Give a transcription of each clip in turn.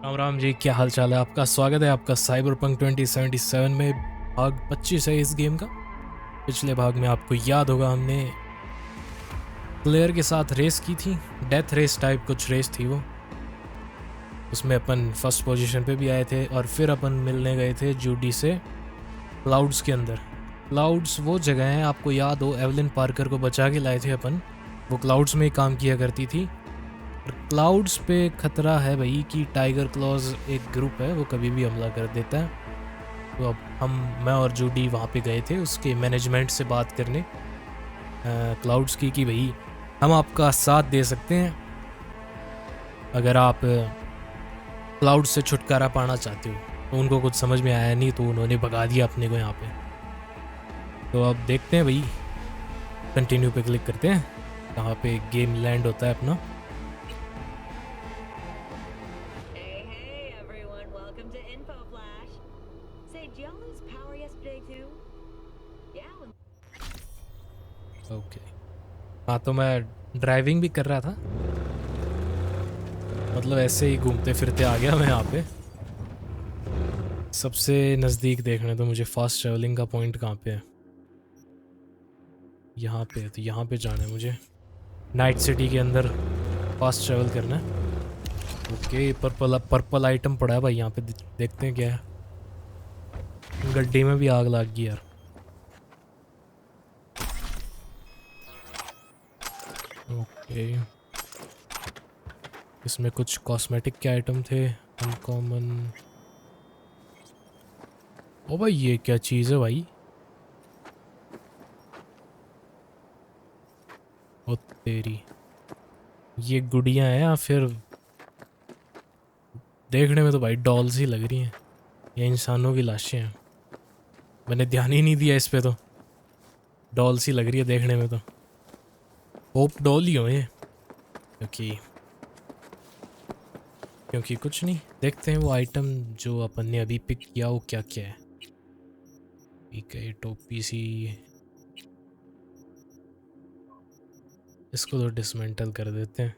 राम राम जी, क्या हाल चाल है आपका। स्वागत है आपका साइबर पंक 2077 में। भाग 25 है इस गेम का। पिछले भाग में आपको याद होगा हमने प्लेयर के साथ रेस की थी, डेथ रेस टाइप कुछ रेस थी वो। उसमें अपन फर्स्ट पोजीशन पे भी आए थे और फिर अपन मिलने गए थे जूडी से क्लाउड्स के अंदर। क्लाउड्स वो जगह है, आपको याद हो एवलिन पार्कर को बचा के लाए थे अपन। वो क्लाउड्स में ही काम किया करती थी। क्लाउड्स पे खतरा है भाई कि टाइगर क्लॉज एक ग्रुप है, वो कभी भी हमला कर देता है। तो अब मैं और जूडी वहाँ पे गए थे उसके मैनेजमेंट से बात करने क्लाउड्स की कि भाई हम आपका साथ दे सकते हैं अगर आप क्लाउड से छुटकारा पाना चाहते हो। तो उनको कुछ समझ में आया नहीं, तो उन्होंने भगा दिया अपने को यहाँ पे। तो अब देखते हैं भाई, कंटिन्यू पे क्लिक करते हैं कहाँ पे गेम लैंड होता है अपना। ओके हाँ, तो मैं ड्राइविंग भी कर रहा था, मतलब ऐसे ही घूमते फिरते आ गया मैं यहाँ पे। सबसे नज़दीक देखने तो मुझे फास्ट ट्रैवलिंग का पॉइंट कहाँ पे है। यहाँ पे है, तो यहाँ पे जाना है मुझे। नाइट सिटी के अंदर फास्ट ट्रैवल करना है। ओके, पर्पल आइटम पड़ा है भाई यहाँ पे, देखते हैं क्या है। गड्डी में भी आग लग गई यार। ओके, इसमें कुछ कॉस्मेटिक के आइटम थे अनकॉमन। ओ भाई, ये क्या चीज़ है भाई। ओ तेरी, ये गुड़ियाँ हैं या फिर देखने में तो भाई डॉल्स ही लग रही हैं। ये इंसानों की लाशें हैं, मैंने ध्यान ही नहीं दिया इस पे। तो डॉल्स ही लग रही है देखने में तो। होप डॉल ही हो ये, क्योंकि कुछ नहीं। देखते हैं वो आइटम जो अपन ने अभी पिक किया वो क्या क्या है। ठीक है, टोपी सी, इसको तो डिसमेंटल कर देते हैं।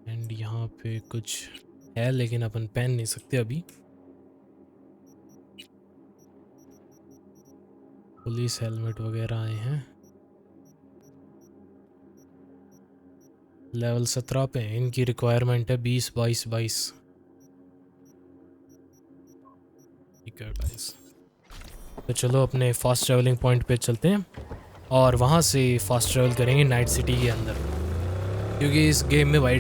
एंड यहाँ पे कुछ है लेकिन अपन पहन नहीं सकते अभी। पुलिस हेलमेट वगैरह आए हैं। लेवल 17 पे हैं, इनकी रिक्वायरमेंट है 20 22 22। ठीक है गाइस, तो चलो अपने फास्ट ट्रैवलिंग पॉइंट पे चलते हैं और वहाँ से फास्ट ट्रैवल करेंगे नाइट सिटी के अंदर। क्योंकि इस गेम में भाई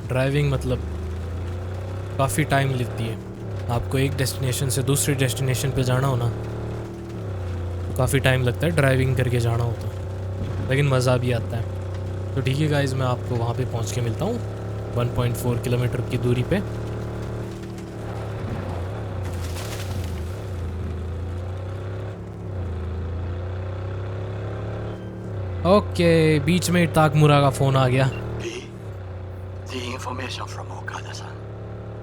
ड्राइविंग मतलब काफ़ी टाइम लेती है। आपको एक डेस्टिनेशन से दूसरी डेस्टिनेशन पे जाना हो ना, तो काफ़ी टाइम लगता है ड्राइविंग करके जाना हो तो, लेकिन मज़ा भी आता है। तो ठीक है गाइस, मैं आपको वहाँ पे पहुँच के मिलता हूँ 1.4 किलोमीटर की दूरी पे। ओके, बीच में ताकमुरा का फ़ोन आ गया। The information from Okada-san,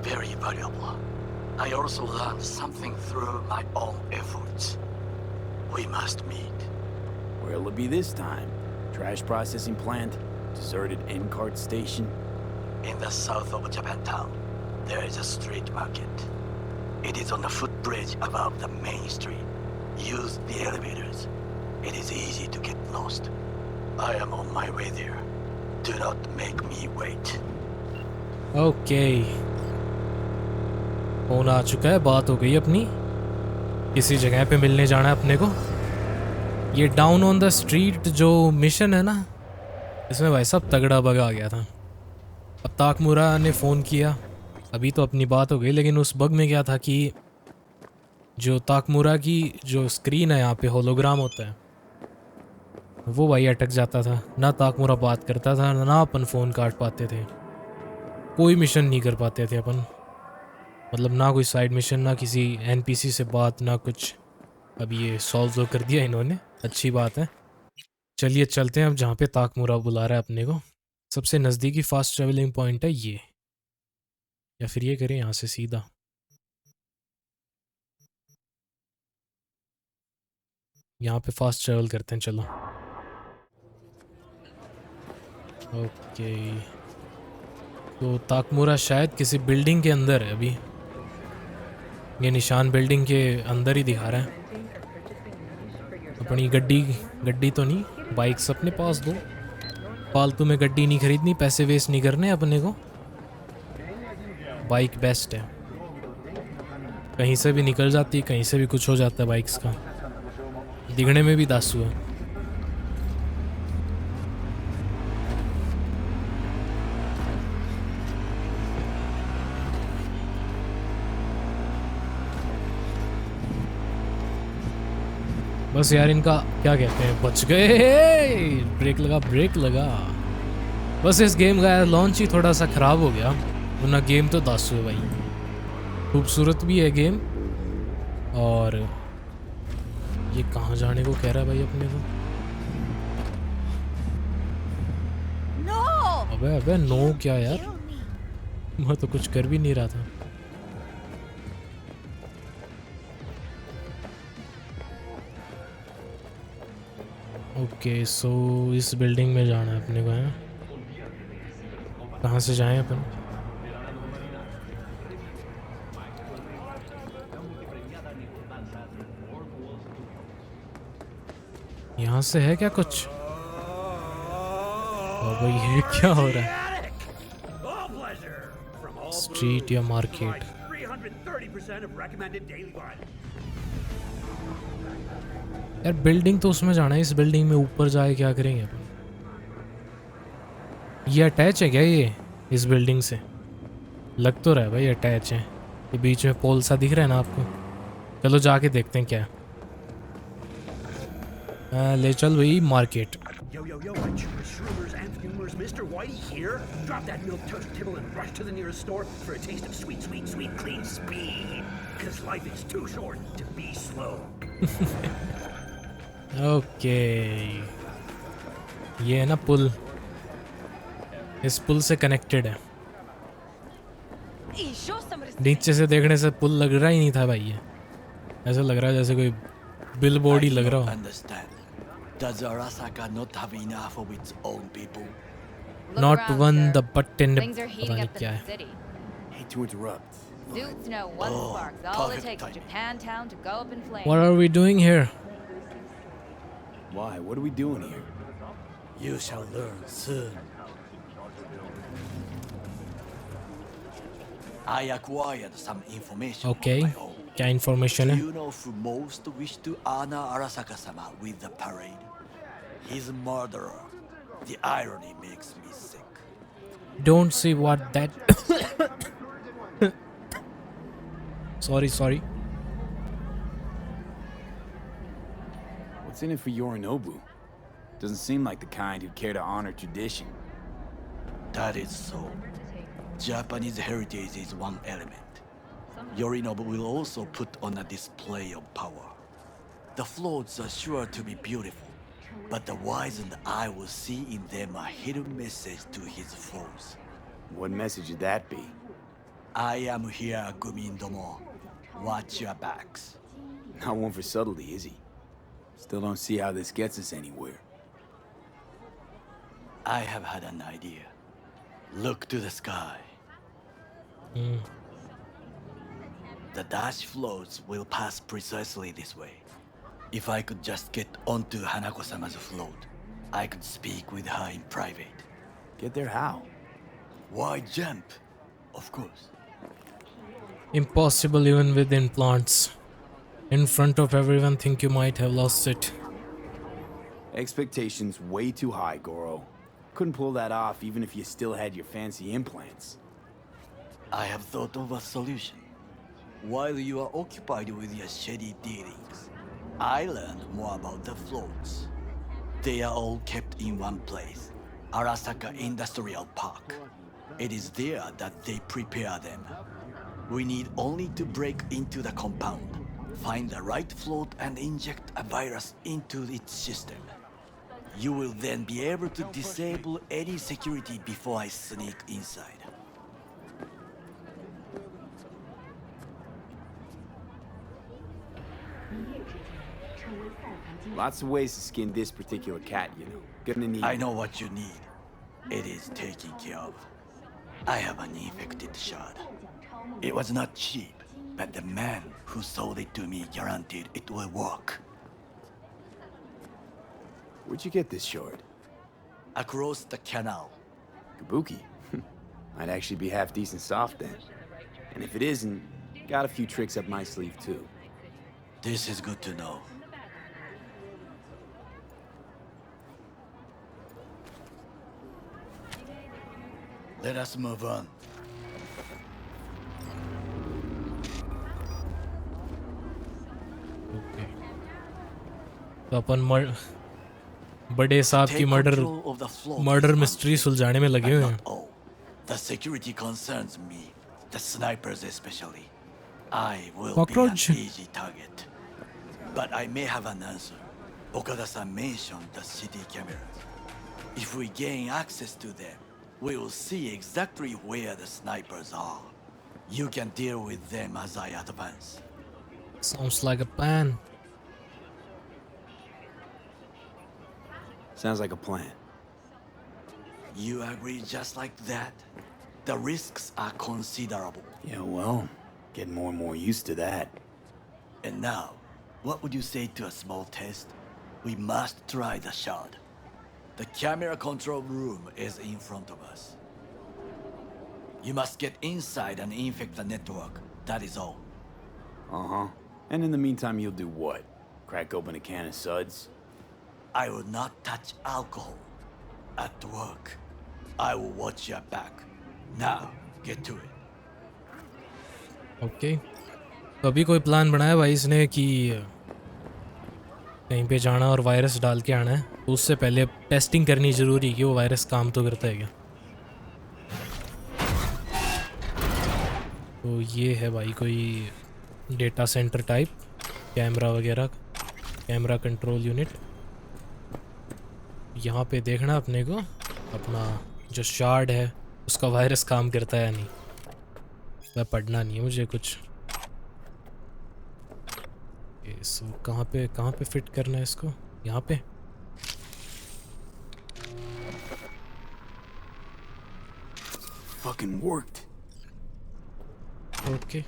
very valuable. I also learned something through my own efforts. We must meet. Where'll it be this time? Trash processing plant? Deserted N-cart station? In the south of Japantown, there is a street market. It is on the footbridge above the main street. Use the elevators. It is easy to get lost. I am on my way there. Do not make me wait. Okay, phone आ चुका है, बात हो गई अपनी। किसी जगह पे मिलने जाना है अपने को। ये डाउन ऑन द स्ट्रीट जो मिशन है ना, इसमें भाई साहब तगड़ा बग आ गया था। अब ताकमुरा ने फ़ोन किया, अभी तो अपनी बात हो गई, लेकिन उस बग में क्या था कि जो ताकमुरा की जो स्क्रीन है यहाँ पे होलोग्राम होता है, वो भाई अटक जाता था। ना ताकमुरा बात करता था, ना अपन फ़ोन काट पाते थे, कोई मिशन नहीं कर पाते थे अपन। मतलब ना कोई साइड मिशन, ना किसी एनपीसी से बात, ना कुछ। अब ये सॉल्व तो कर दिया इन्होंने, अच्छी बात है। चलिए चलते हैं अब जहाँ पे ताकमुरा बुला रहा है अपने को। सबसे नज़दीकी फास्ट ट्रैवलिंग पॉइंट है ये, या फिर ये करें यहाँ से सीधा। यहाँ पे फास्ट ट्रैवल करते हैं, चलो। ओके, तो ताकमुरा शायद किसी बिल्डिंग के अंदर है अभी। ये निशान बिल्डिंग के अंदर ही दिखा रहा है। अपनी गड्डी तो नहीं, बाइक्स अपने पास दो। फालतू में गड्डी नहीं खरीदनी, पैसे वेस्ट नहीं करने अपने को। बाइक बेस्ट है, कहीं से भी निकल जाती है, कहीं से भी कुछ हो जाता है बाइक्स का। दिखने में भी दासू है। बस यार इनका क्या कहते हैं, बच गए। ब्रेक लगा। बस इस गेम का यार लॉन्च ही थोड़ा सा ख़राब हो गया, वरना गेम तो दासू है भाई। खूबसूरत भी है गेम। और ये कहाँ जाने को कह रहा है भाई अपने को? अबे नो क्या यार, मैं तो कुछ कर भी नहीं रहा था। ओके सो इस बिल्डिंग में जाना है अपने को, है? कहाँ से जाएं अपन? यहाँ से है क्या कुछ? ओ भाई ये क्या हो रहा है? स्ट्रीट या मार्केट? यार बिल्डिंग तो उसमें जाना है, इस बिल्डिंग में ऊपर जाए क्या करेंगे अपन? ये अटैच है क्या ये इस बिल्डिंग से? लग तो रहा है भाई अटैच है। ये बीच में पोल सा दिख रहा है ना आपको? चलो जाके देखते हैं क्या। ले चल भाई market. Yo, Shroomers and Fumers, Mr. Whitey here. Drop that milk toast kibble and rush to the nearest store for a taste of sweet, clean speed. Because life is too short to be slow. Okay ये है ना पुल, इस पुल से connected है। नीचे से देखने से पुल लग रहा ही नहीं था भाई, ये ऐसा लग रहा है जैसे कोई बिल बोर्ड ही लग रहा हो। Does Arasaka not have enough of its own people? Not one the button. Things are heating up in the city. Hate to interrupt. Suits know one spark's all it takes for Japantown to go up in flames. What are we doing here? Why? What are we doing here? You shall learn soon. I acquired some information. Okay. On my own. क्या information Do है? you know who most wish to honor Arasaka-sama with the parade? He's a murderer. The irony makes me sick. Don't say what that. Sorry. What's in it for Yorinobu? Doesn't seem like the kind who'd care to honor tradition. That is so. Japanese heritage is one element. Yorinobu will also put on a display of power. The floats are sure to be beautiful, but the wizened eye will see in them a hidden message to his foes. What message would that be? I am here, Gumindomo. Watch your backs. Not one for subtlety, is he? Still don't see how this gets us anywhere. I have had an idea. Look to the sky. The dash floats will pass precisely this way. If I could just get onto Hanako-sama's float, I could speak with her in private. Get there how? Why jump? Of course. Impossible even with implants. In front of everyone, think you might have lost it. Expectations way too high, Goro. Couldn't pull that off even if you still had your fancy implants. I have thought of a solution. While you are occupied with your shady dealings, I learned more about the floats. They are all kept in one place, Arasaka Industrial Park. It is there that they prepare them. We need only to break into the compound, find the right float and inject a virus into its system. You will then be able to disable any security before I sneak inside. Lots of ways to skin this particular cat, you know. Gonna need... I know what you need. It is taken care of. I have an infected shard. It was not cheap, but the man who sold it to me guaranteed it will work. Where'd you get this shard? Across the canal. Kabuki. Might actually be half decent soft then. And if it isn't, got a few tricks up my sleeve too. This is good to know. Let us move on. Okay तो अपन बड़े साहब की Take control of the float murder is one mystery thing, सुलझाने में लगे but हुए हैं. not all. The security concerns me, the snipers especially. I will Cockroach. be an easy target. But I may have an answer. Okada-san mentioned the city cameras. If we gain access to them, we will see exactly where the snipers are. You can deal with them as I advance. Sounds like a plan. Sounds like a plan. You agree just like that? The risks are considerable. Yeah, well, getting more and more used to that. And now, what would you say to a small test? We must try the shard. The camera control room is in front of us. You must get inside and infect the network. That is all. Uh-huh. And in the meantime, you'll do what? Crack open a can of suds? I will not touch alcohol. At work, I will watch your back. Now, get to it. Okay तो अभी कोई plan बनाया भाई इसने कि कहीं पे जाना और वायरस डाल के आना है, तो उससे पहले टेस्टिंग करनी ज़रूरी है कि वो वायरस काम तो करता है क्या. तो ये है भाई कोई डेटा सेंटर टाइप कैमरा वगैरह, कैमरा कंट्रोल यूनिट. यहाँ पे देखना अपने को अपना जो शार्ड है उसका वायरस काम करता है या नहीं. मैं पढ़ना नहीं है मुझे कुछ. सो कहाँ पे फिट करना है इसको? यहाँ पे. Fucking worked. Okay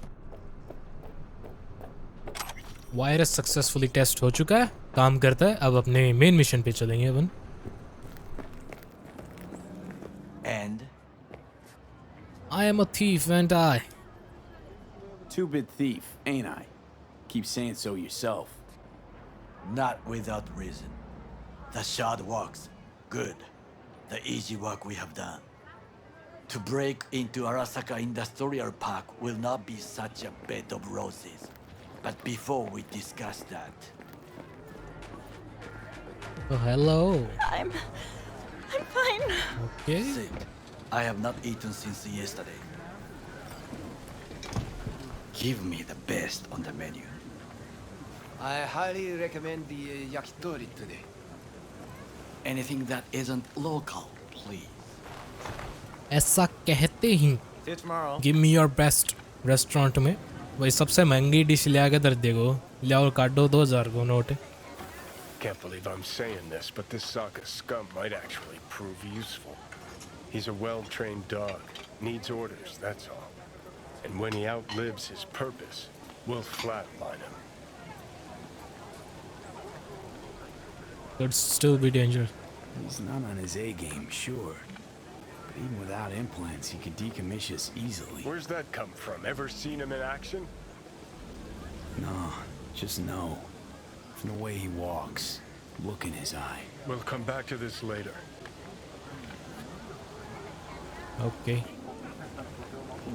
virus successfully test हो चुका है, काम करता है. अब अपने मेन मिशन पे चलेंगे अपन. And I am a thief and I. Two-bit thief, ain't I? Keep saying so yourself. not without reason. The shard works. Good. The easy work we have done. To break into Arasaka Industrial Park will not be such a bed of roses. But before we discuss that, Oh, hello. I'm fine. Okay. sit. I have not eaten since yesterday. Give me the best on the menu. I highly recommend the yakitori today. Anything that isn't local, please. ऐसा कहते ही See you tomorrow. Give me your best restaurant में वही सबसे महंगी dish ले आके दर देगो लियाओ काटो 2000 को note. Can't believe I'm saying this, but this Saka scum might actually prove useful. He's a well-trained dog. Needs orders, that's all. And when he outlives his purpose, we'll flatline him. Could still be dangerous. He's not on his A game, sure. But even without implants, he could decommission us easily. Where's that come from? Ever seen him in action? No, just no. From the way he walks, look in his eye. We'll come back to this later. Okay.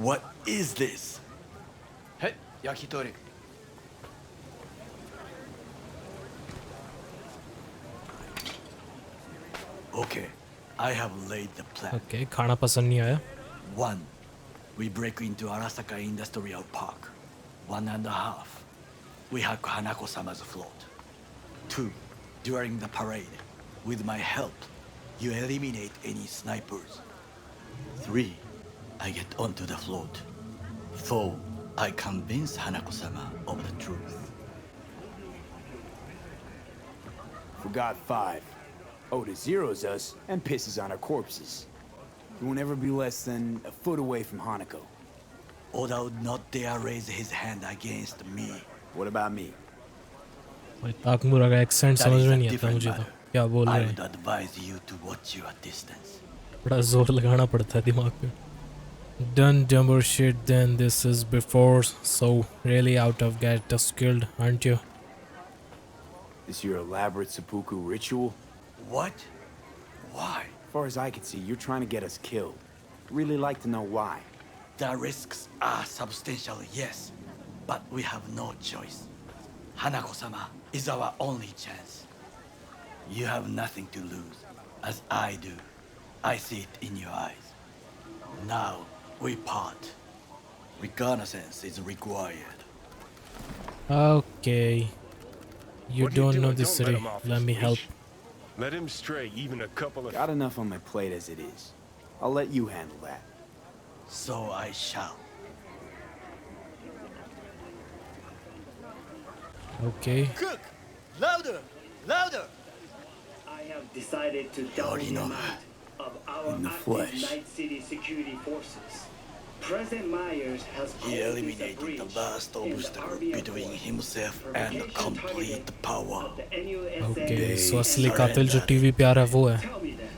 What is this? Hey, yakitori. Okay, I have laid the plan. Okay. खाना पसंद नहीं आया. 1. We break into Arasaka Industrial Park. 1.5. We hack Hanako-sama's float. 2. During the parade, with my help, you eliminate any snipers. 3. I get onto the float. 4. I convince Hanako-sama of the truth. Forgot 5. Oda zeros us and pisses on our corpses. He won't ever be less than a foot away from Hanako. Oda would not dare raise his hand against me. What about me? भाई ताकमुरा का accent That समझ is में a नहीं आता different मुझे तो matter. क्या बोल I रहे would हैं advise you to watch your distance. बड़ा जोर लगाना पड़ता है दिमाग पे done dumber shit than this is before so really out of get skilled aren't you This your elaborate seppuku ritual? What? Why? As far as I can see, you're trying to get us killed. Really like to know why. The risks are substantial, yes, but we have no choice. Hanako-sama is our only chance. You have nothing to lose, as I do. I see it in your eyes. Now, we part. Reconnaissance is required. okay you What are don't know doing? this Don't city let him off let his me help leash. Let him stray even a couple of... Got enough on my plate as it is. I'll let you handle that. So I shall. okay Cook! Louder! Louder! I have decided to double the Yorinobu. amount of our In the active flesh. Night City security forces. President Myers has He closed eliminated breach the last in the obstacle RBF between force himself for and protection complete targeting power. of the NUSA okay so and असली Sorry, कातिल जो Daddy. TV पे आ रहा है वो है Tell me then,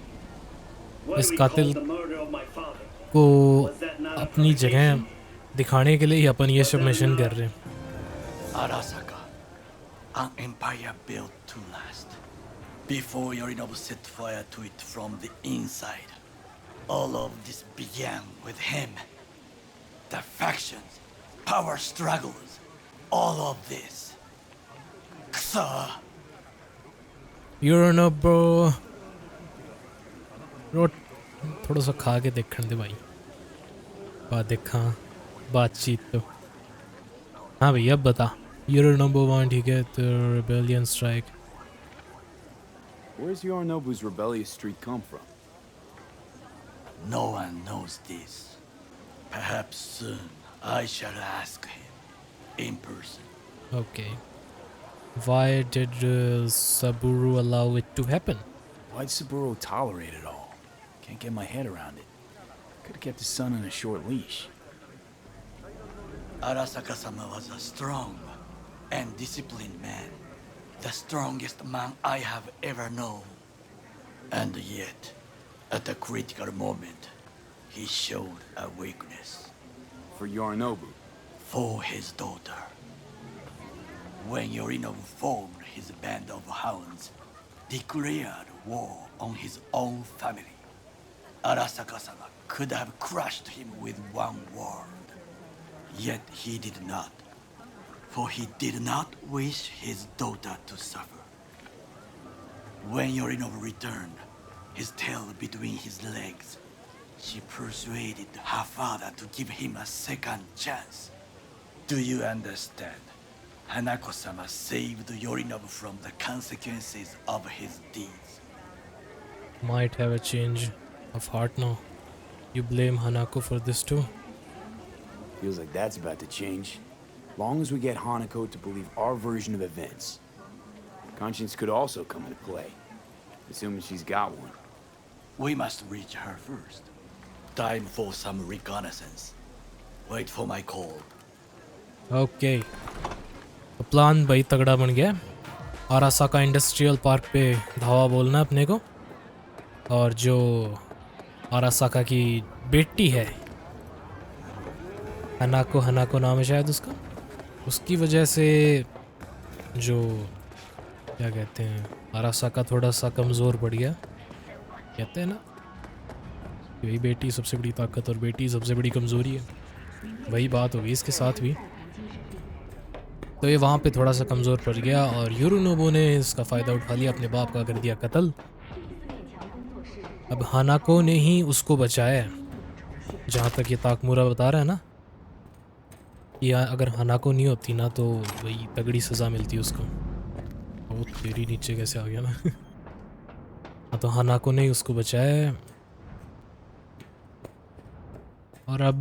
what इस do we call कातिल the murder of my father? को Was that not a अपनी जगह provocation? दिखाने के लिए ही अपन ये सब मिशन कर रहे हैं Arasaka, an empire built to last. Before Yorinobu set fire to it from the inside, all of this began with him. The factions, power struggles, all of this. Kusa! you're no bro रो थोड़ा सा खा के देखने दे भाई बात देखा बातचीत तो हाँ भैया अब बता you're number one ठीक है तो rebellion strike Where's Yorinobu's rebellious streak come from? No one knows this. Perhaps soon I shall ask him in person. okay why did Saburo allow it to happen Why'd Saburo tolerate it all? Can't get my head around it. Could've kept his son on a short leash. Arasaka-sama was a strong and disciplined man. The strongest man I have ever known. And yet, at a critical moment, he showed a weakness For Yorinobu. for his daughter. When Yorinobu formed his band of hounds, declared war on his own family, Arasaka-sama could have crushed him with one word. Yet he did not, for he did not wish his daughter to suffer. When Yorinobu returned, his tail between his legs, she persuaded her father to give him a second chance. Do you understand? Hanako-sama saved Yorinobu from the consequences of his deeds. might have a change of heart now you blame Hanako for this too Feels like that's about to change. Long as we get Hanako to believe our version of events. Conscience could also come into play. Assuming she's got one. We must reach her first. Time for some reconnaissance. Wait for my call. Okay तो plan भाई तगड़ा बन गया आरासाका industrial park पे धावा बोलना है अपने को और जो आरासाका की बेटी है हनाको नाम है शायद उसका उसकी वजह से जो क्या कहते हैं आरासाका थोड़ा सा कमज़ोर पड़ गया कहते हैं ना यही बेटी सबसे बड़ी ताकत और बेटी सबसे बड़ी कमज़ोरी है वही बात होगी इसके साथ भी तो ये वहाँ पे थोड़ा सा कमज़ोर पड़ गया और योरिनोबु ने इसका फ़ायदा उठा लिया अपने बाप का कर दिया कत्ल अब हानाको ने ही उसको बचाया जहाँ तक ये ताकमुरा बता रहा है ना कि अगर हानाको नहीं होती ना तो वही तगड़ी सज़ा मिलती उसको वो तेरी नीचे कैसे आ गया ना हाँ तो हानाको ने ही उसको बचाया और अब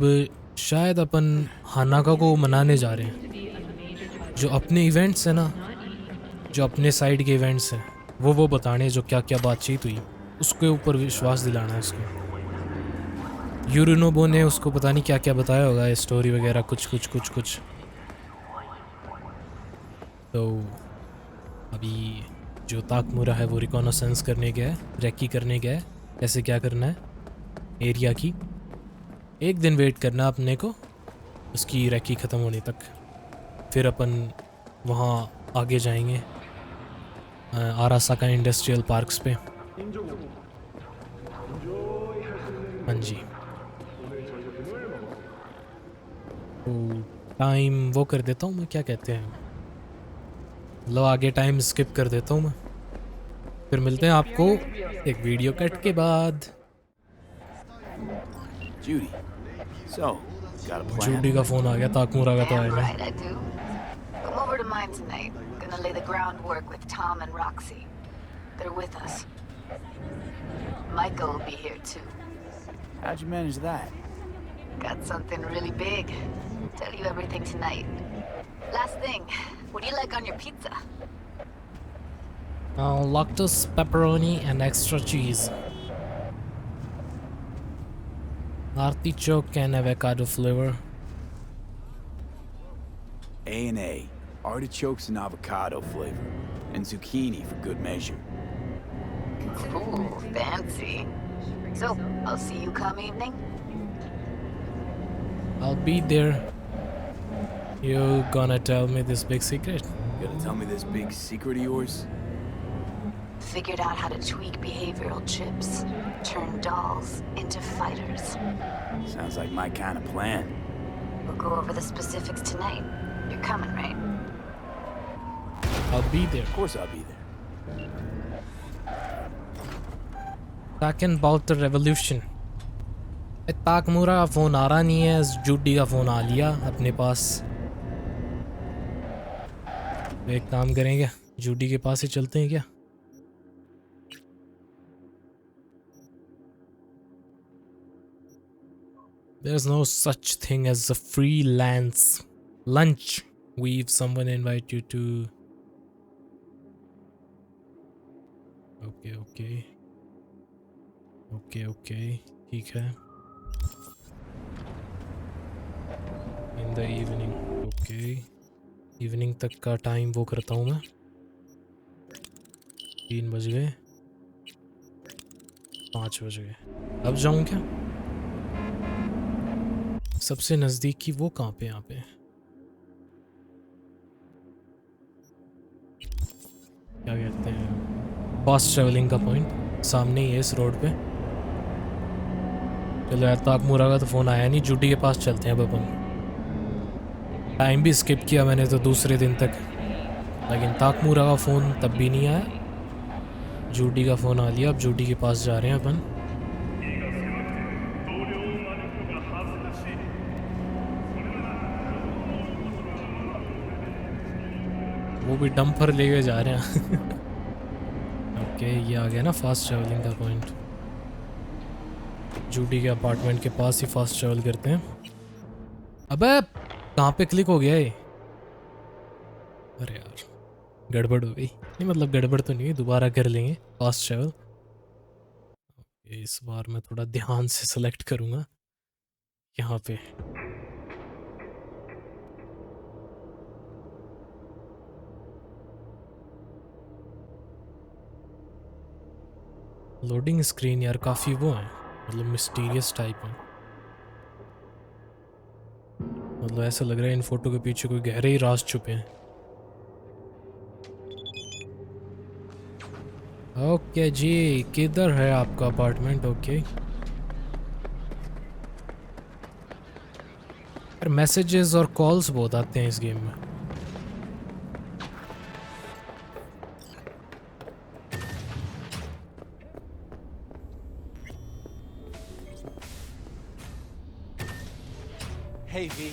शायद अपन हानाको को मनाने जा रहे हैं जो अपने इवेंट्स हैं ना जो अपने साइड के इवेंट्स हैं वो बताने जो क्या क्या बातचीत हुई उसके ऊपर विश्वास दिलाना है उसको यूरिनोबो ने उसको पता नहीं क्या क्या बताया होगा, स्टोरी वगैरह कुछ। तो अभी जो ताकमुरा है वो रिकॉनसेंस करने गया है, रेकी करने गया है, कैसे क्या करना है एरिया की। एक दिन वेट करना अपने को उसकी रेकी ख़त्म होने तक, फिर अपन वहाँ आगे जाएंगे आरासाका इंडस्ट्रियल पार्क्स पे। हाँ जी, तो टाइम वो कर देता हूँ मैं, क्या कहते हैं, लो आगे टाइम स्किप कर देता हूँ मैं। फिर मिलते हैं आपको एक वीडियो कट के बाद। Judy, so, got a plan? Judy का फ़ोन आ गया, ताकमुरा का तो आया Damn नहीं। right I do. Come over to mine tonight. Gonna lay the groundwork with Tom and Roxy. They're with us. Michael will be here too. How'd you manage that? Got something really big. Tell you everything tonight. Last thing, what do you like on your pizza? Lactose, pepperoni and extra cheese. Artichoke and avocado flavor. A&A, artichokes and avocado flavor, and zucchini for good measure. Ooh, fancy. So, I'll see you come evening? I'll be there. You gonna tell me this big secret? Gonna tell me this big secret of yours? Figured out how to tweak behavioral chips. Turn dolls into fighters. Sounds like my kind of plan. We'll go over the specifics tonight. You're coming, right? I'll be there. Of course I'll be there. Second about the revolution. ताकमुरा का phone आ रहा नहीं है, Judy का phone आ लिया अपने पास। एक काम करेंगे, जूडी के पास ही चलते हैं क्या? There's no such thing as a freelance lunch. If someone invite you to. Okay. ठीक है. In the evening. Okay. Evening तक का टाइम वो करता हूँ मैं। 3 बज गए, 5 बज गए, अब जाऊँ क्या? सबसे नज़दीक की वो कहाँ पे? यहाँ पे क्या कहते हैं, फास्ट ट्रैवलिंग का पॉइंट सामने ही है इस रोड पे। चलो यार, ताकमुरा का तो फ़ोन आया नहीं, जूडी के पास चलते हैं अब अपन। टाइम भी स्किप किया मैंने तो दूसरे दिन तक, लेकिन ताकमुरा का फ़ोन तब भी नहीं आया। जूडी का फ़ोन आ लिया, अब जूडी के पास जा रहे हैं अपन। वो भी डंपर लेके जा रहे हैं। ओके, ये आ गया ना फास्ट ट्रैवलिंग का पॉइंट। जूडी के अपार्टमेंट के पास ही फास्ट ट्रैवल करते हैं। अबे कहाँ पे क्लिक हो गया ये? अरे यार, गड़बड़ हो गई। नहीं मतलब गड़बड़ तो नहीं है, दोबारा कर लेंगे फास्ट ट्रैवल। इस बार मैं थोड़ा ध्यान से सेलेक्ट करूँगा यहाँ पे। लोडिंग स्क्रीन यार काफ़ी वो है, मतलब मिस्टीरियस टाइप है। मतलब ऐसा लग रहा है इन फोटो के पीछे कोई गहरे ही राज छुपे हैं। ओके जी, किधर है आपका अपार्टमेंट? ओके यार, मैसेजेस और कॉल्स बहुत आते हैं इस गेम में। Hey, V.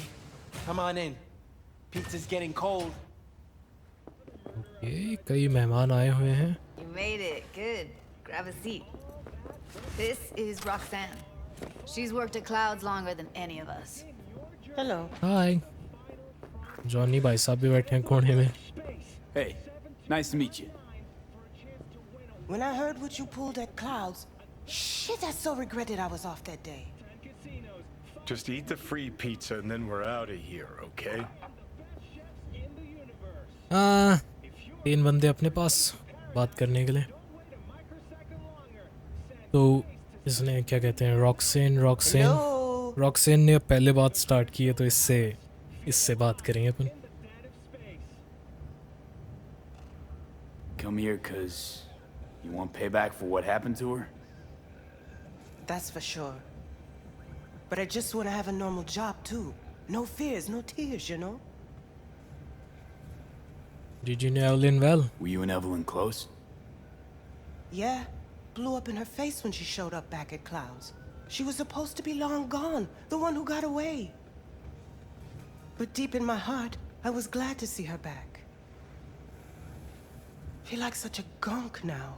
Come on in. Pizza's getting cold. Okay, कई मेहमान आए हुए हैं। You made it. Good. Grab a seat. This is Roxanne. She's worked at Clouds longer than any of us. Hello. Hi, Johnny भाई साहब भी बैठे हैं कोने में। Hey, nice to meet you. When I heard what you pulled at Clouds, shit, I so regretted I was off that day. Just eat the free pizza and then we're out of here, okay? हाँ 3 बंदे अपने पास बात करने के लिए। तो इसने क्या कहते हैं रॉक्सेन ने पहले बात स्टार्ट की है, तो इससे बात करेंगे अपन। Come here 'cause you want payback for what happened to her? That's for sure. But I just want to have a normal job too. No fears, no tears, you know? Did you know Evelyn well? Were you and Evelyn close? Yeah. Blew up in her face when she showed up back at Clouds. She was supposed to be long gone, the one who got away. But deep in my heart, I was glad to see her back. Feel like such a gunk now.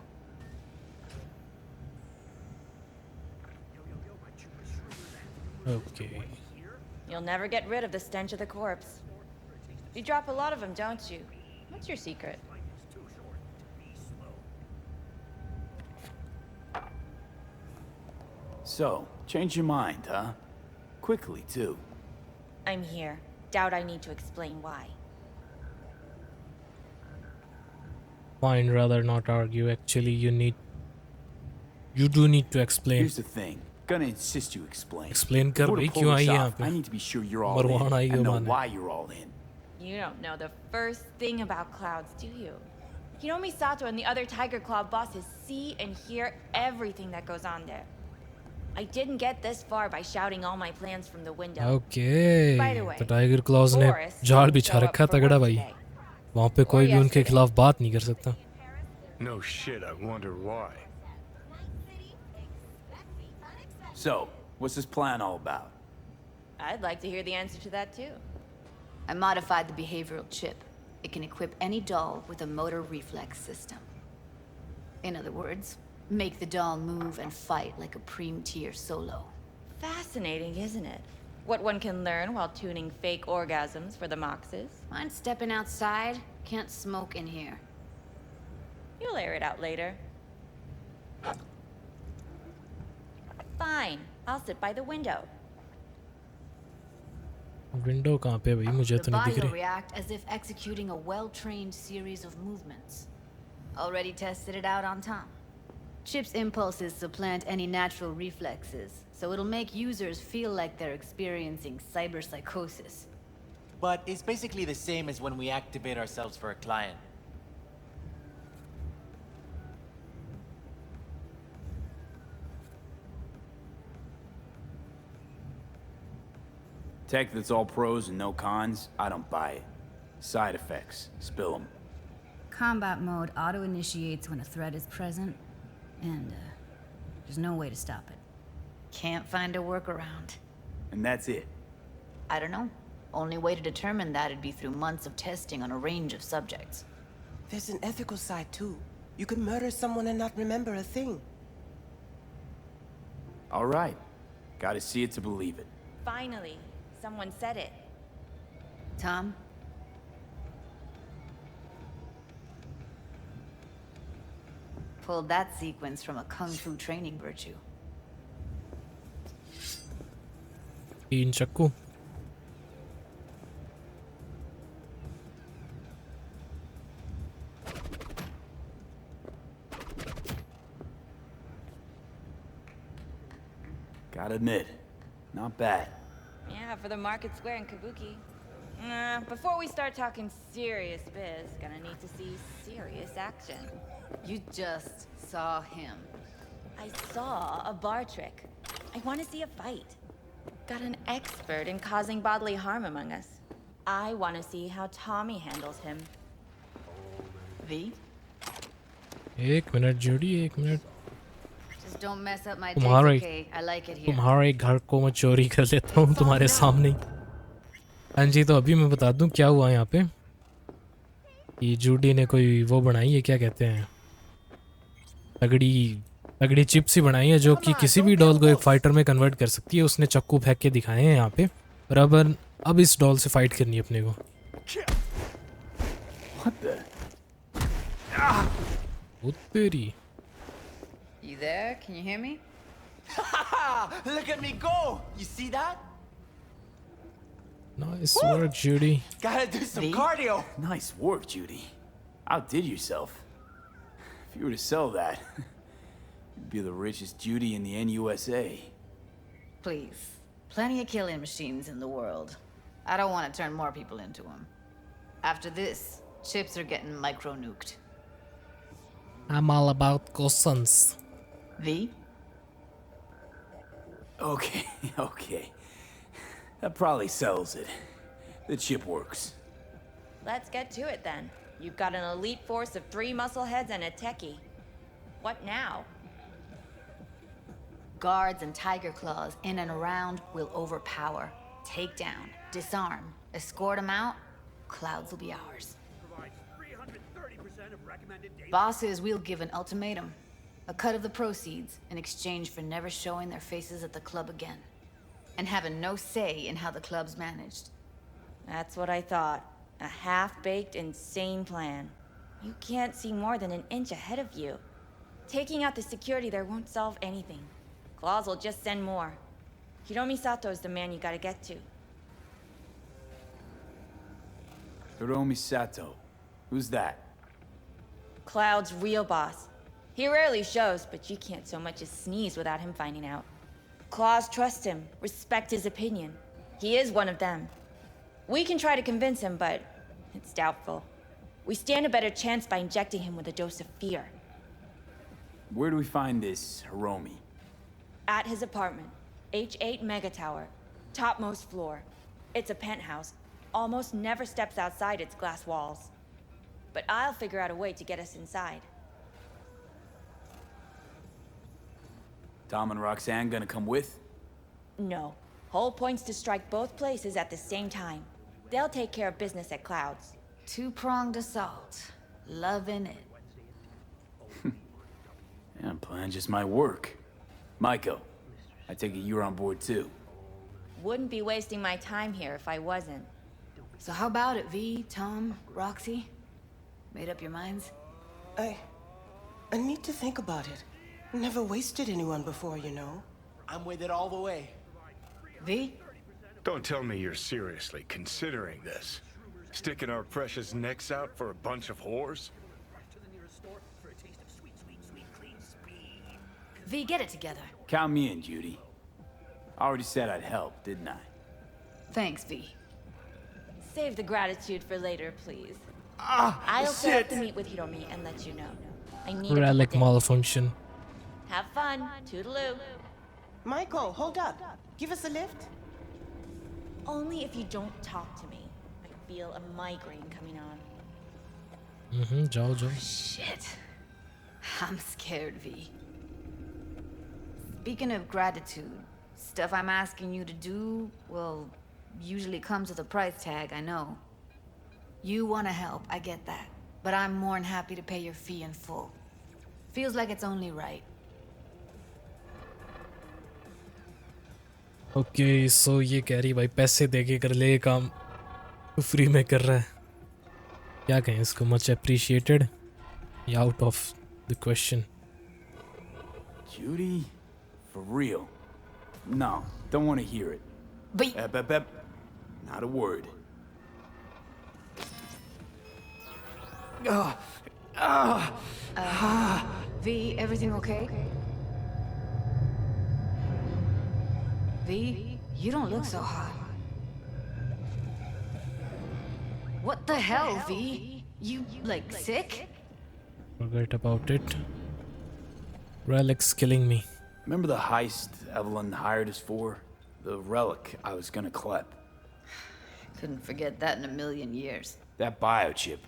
Okay. You'll never get rid of the stench of the corpse. You drop a lot of them, don't you? What's your secret? So, change your mind, huh? Quickly, too. I'm here. Doubt I need to explain why. Fine, rather not argue. Actually, you do need to explain. Here's the thing. Gonna insist you explain. Explain कर Before भाई to pull क्यों this आई यहाँ off, पे? I need to be sure you're all मरवाना in he and know माने। why you're all in. You don't know the first thing about Clouds, do you? You know Misato and the other Tiger Claw bosses see and hear everything that goes on there. I didn't get this far by shouting all my plans from the window. Okay. By the way, तो tiger clause ने Boris जाल didn't बिछा show रखा up for तगड़ा work भाई। today. वहाँ पे कोई भी उनके yesterday. खिलाफ बात नहीं कर सकता। No shit, I wonder why. So, what's this plan all about? I'd like to hear the answer to that too. I modified the behavioral chip. It can equip any doll with a motor reflex system. In other words, make the doll move and fight like a Preem-tier solo. Fascinating, isn't it? What one can learn while tuning fake orgasms for the Moxes. Mind stepping outside? Can't smoke in here. You'll air it out later. Fine, I'll sit by the window. Window कहाँ पे भाई? मुझे The तो नहीं body दिख will रही। react as if executing a well-trained series of movements. Already tested it out on Tom. Chip's impulses supplant any natural reflexes, so it'll make users feel like they're experiencing cyberpsychosis. But it's basically the same as when we activate ourselves for a client. Tech that's all pros and no cons, I don't buy it. Side effects, spill them. Combat mode auto-initiates when a threat is present, and there's no way to stop it. Can't find a workaround. And that's it. I don't know. Only way to determine that would be through months of testing on a range of subjects. There's an ethical side too. You could murder someone and not remember a thing. All right. Gotta see it to believe it. Finally, someone said it. Tom? Pulled that sequence from a kung fu training virtue. 3 चक्कू। Gotta admit, not bad. Yeah, for the market square in Kabuki. Before we start talking serious biz, gonna need to see serious action. You just saw him. I saw a bar trick. I want to see a fight. Got an expert in causing bodily harm among us. I want to see how Tommy handles him. V? 1 minute Judy, 1 minute. Just don't mess up my तुम्हारे dates, okay? I like it here. तुम्हारे घर को मैं चोरी कर लेता हूँ तुम्हारे सामने ही। हाँ जी, तो अभी मैं बता दूँ क्या हुआ यहाँ पे। कि जूडी ने कोई वो बनाई है, क्या कहते हैं, तगड़ी चिप्स ही बनाई है जो कि किसी भी डॉल को एक फाइटर में कन्वर्ट कर सकती है। उसने चक्कू फेंक के दिखाए हैं यहाँ पे। और अब इस डॉल से फाइट करनी है अपने को। ओ तेरी। You there? Can you hear me? Look at me go! You see that? Nice work, Judy. Gotta do some cardio. Nice work, Judy. Outdid yourself. If you were to sell that, you'd be the richest Judy in the NUSA. Please. Plenty of killing machines in the world. I don't want to turn more people into them. After this, chips are getting micro-nuked. I'm all about cousins. V? Okay, okay. That probably settles it. The chip works. Let's get to it then. You've got an elite force of 3 muscleheads and a techie. What now? Guards and tigerclaws in and around will overpower, take down, disarm, escort them out. Clouds will be ours. Bosses, we'll give an ultimatum. A cut of the proceeds in exchange for never showing their faces at the club again. And having no say in how the club's managed. That's what I thought. A half-baked, insane plan. You can't see more than an inch ahead of you. Taking out the security there won't solve anything. Claws will just send more. Hiromi Sato's the man you gotta get to. Hiromi Sato. Who's that? Cloud's real boss. He rarely shows, but you can't so much as sneeze without him finding out. Claws trust him, respect his opinion. He is one of them. We can try to convince him, but it's doubtful. We stand a better chance by injecting him with a dose of fear. Where do we find this Hiromi? At his apartment, H8 Mega Tower, topmost floor. It's a penthouse, almost never steps outside its glass walls. But I'll figure out a way to get us inside. Tom and Roxanne gonna come with? No. Whole point's to strike both places at the same time. They'll take care of business at Clouds. Two-pronged assault. Loving it. Yeah, plan just might work. Maiko, I take it you're on board too. Wouldn't be wasting my time here if I wasn't. So how about it, V, Tom, Roxy? Made up your minds? I need to think about it. Never wasted anyone before, you know. I'm with it all the way. V? Don't tell me you're seriously considering this. Sticking our precious necks out for a bunch of whores? V, get it together. Count me in, Judy. I already said I'd help, didn't I? Thanks, V. Save the gratitude for later, please. I'll set up to meet with Hiromi and let you know. I need Relic malfunction. Have fun. Toodaloo. Michael, hold up. Give us a lift. Only if you don't talk to me. I feel a migraine coming on. Jao. Shit. I'm scared, V. Speaking of gratitude, stuff I'm asking you to do, well, usually comes with a price tag, I know. You want to help, I get that. But I'm more than happy to pay your fee in full. Feels like it's only right. Okay so ये कह रही भाई पैसे दे के कर ले ये काम तो फ्री में कर रहा है क्या कहें इसको मच अप्रिशिएटेड या out of the question Judy? For real? No, don't want to hear it. But... Not a word. V, everything okay? V, you don't look so hot. What the hell, V? You, like, sick? Forget about it. Relic's killing me. Remember the heist Evelyn hired us for? The relic I was gonna collect. Couldn't forget that in a million years. That biochip.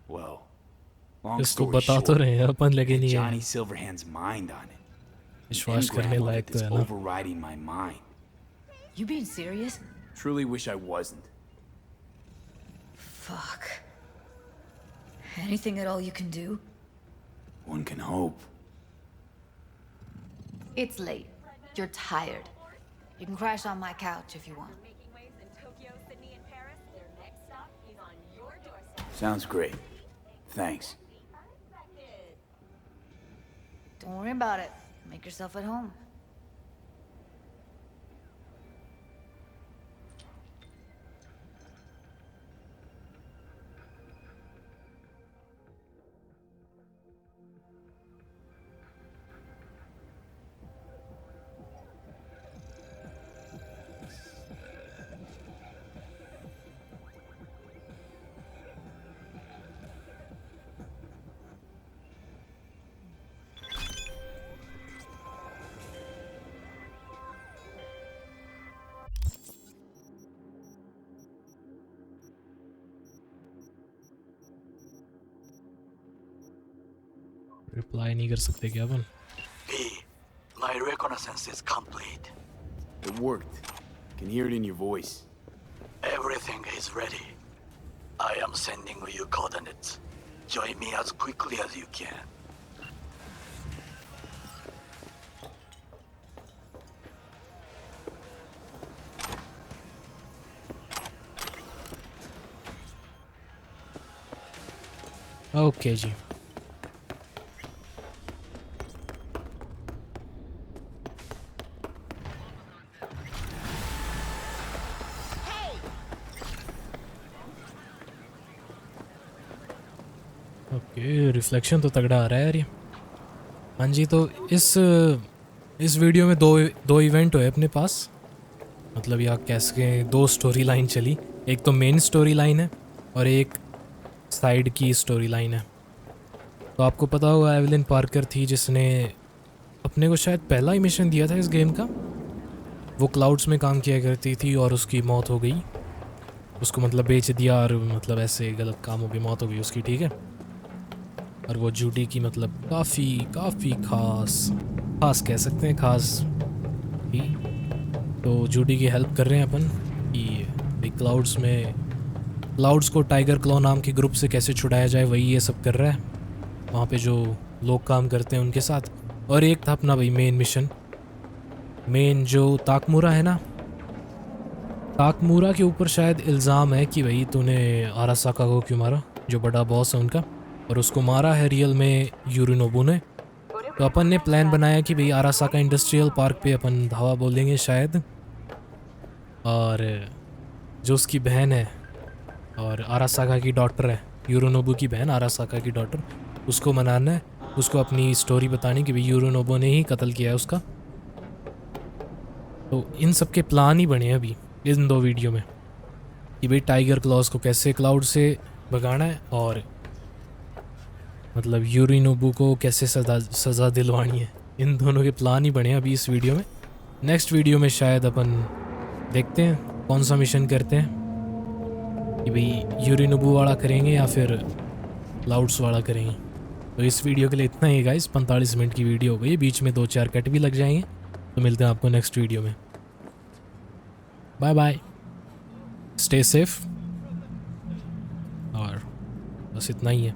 Well, long इसको story बता तो short, रहे हैं अपन लगे नहीं Johnny है Silverhand's mind on it. विश्वास करने लायक तो है ना overriding my mind. You being serious? Truly wish I wasn't. Fuck. Anything at all you can do? One can hope. It's late. You're tired. You can crash on my couch if you want. Sounds great. Thanks. Don't worry about it. Make yourself at home. Reply नहीं कर सकते क्या अपन? B, my reconnaissance is complete. It worked. Can hear it in your voice. Everything is ready. I am sending you coordinates. Join me as quickly as you can. Okay जी। Okay, reflection तो तगड़ा आ रहा है यार ये। हाँ जी, तो इस वीडियो में दो इवेंट हुए अपने पास। मतलब या कैसे दो स्टोरी लाइन चली। एक तो मेन स्टोरी लाइन है और एक साइड की स्टोरी लाइन है। तो आपको पता होगा एवलिन पार्कर थी जिसने अपने को शायद पहला ही मिशन दिया था इस गेम का। वो क्लाउड्स में काम किया करती थी और उसकी मौत हो गई। उसको मतलब बेच दिया और मतलब ऐसे गलत कामों की मौत हो गई उसकी, ठीक है। और वो जूडी की मतलब काफ़ी खास कह सकते हैं, खास थी। तो जूडी की हेल्प कर रहे हैं अपन कि क्लाउड्स को टाइगर क्लॉ नाम के ग्रुप से कैसे छुड़ाया जाए, वही ये सब कर रहा है वहाँ पे जो लोग काम करते हैं उनके साथ। और एक था अपना भाई मेन मिशन, मेन जो ताकमुरा है ना, ताकमुरा के ऊपर शायद इल्ज़ाम है कि भाई तूने आरासाका को क्यों मारा, जो बड़ा बॉस है उनका, और उसको मारा है रियल में यूरिनोबू ने। तो अपन ने प्लान बनाया कि भाई आरासाका इंडस्ट्रियल पार्क पे अपन धावा बोलेंगे शायद, और जो उसकी बहन है और आरासाका की डॉटर है, यूरिनोबू की बहन आरासाका की डॉटर, उसको मनाना है, उसको अपनी स्टोरी बतानी कि भाई यूरिनोबू ने ही कत्ल किया है उसका। तो इन सब के प्लान ही बने हैं अभी इन दो वीडियो में कि भाई टाइगर क्लॉज को कैसे क्लाउड से भगाना है और मतलब यूरिनोबू को कैसे सज़ा दिलवानी है। इन दोनों के प्लान ही बने हैं अभी इस वीडियो में। नेक्स्ट वीडियो में शायद अपन देखते हैं कौन सा मिशन करते हैं कि भाई यूरिनोबू वाला करेंगे या फिर क्लाउड्स वाला करेंगे। तो इस वीडियो के लिए इतना ही गाइस, 45 मिनट की वीडियो हो गई, बीच में 2-4 कट भी लग जाएंगे। तो मिलते हैं आपको नेक्स्ट वीडियो में। बाय बाय, स्टे सेफ, और बस इतना ही है।